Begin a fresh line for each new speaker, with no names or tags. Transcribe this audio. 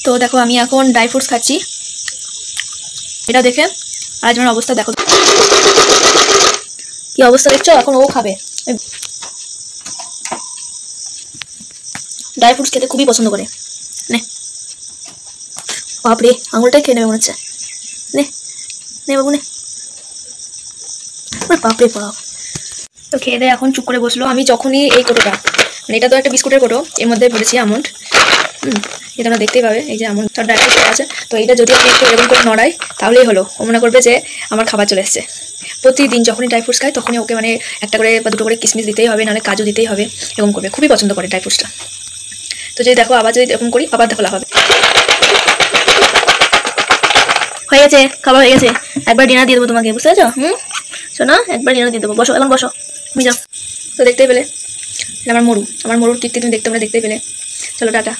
তো দেখো আমি এখন ড্রাই ফ্রুটস খাচ্ছি। এটা দেখে আরেকজনের অবস্থা দেখো, কি অবস্থা দেখছো। এখন ও খাবে। ড্রাই ফ্রুটস খেতে খুবই পছন্দ করে। নে বাপরে, আঙুলটাই খেয়ে নেবে মনে হচ্ছে। নে নে বাবু নে, বাপরে বাপ। তো খেয়ে দেয় এখন চুপ করে বসলো। আমি যখনই এই কোটোটা, মানে এটা তো একটা বিস্কুটের কোটো, এর মধ্যে ভরেছি আমন্ড। এটা আমরা দেখতেই পাবে, এই যে আমন্ড ড্রাই ফ্রুটস আছে। তো এইটা যদি আমি একটু এরকম করে নড়াই তাহলেই হলো, ও মনে করবে যে আমার খাবার চলে এসছে। প্রতিদিন যখনই ড্রাই ফ্রুটস খাই তখনই ওকে মানে একটা করে বা দুটো করে কিশমিশ দিতেই হবে, নাহলে কাজু দিতেই হবে, এরকম করবে। খুবই পছন্দ করে ড্রাই ফ্রুটসটা। তো যদি দেখো আবার যদি এরকম করি, আবার দেখো লাফাবে। হয়ে গেছে, খাবার হয়ে গেছে। একবার ডিনার দিয়ে দেবো তোমাকে, বুঝতে পেরেছো? শোনো, একবার ডিনার দিয়ে দেবো। বসো, এখন বসো, তুমি যাও। তো দেখতেই পেলে আমার মরু, আমার মরুর কীর্তি তুমি তোমরা দেখতেই পেলে। চলো টাটা।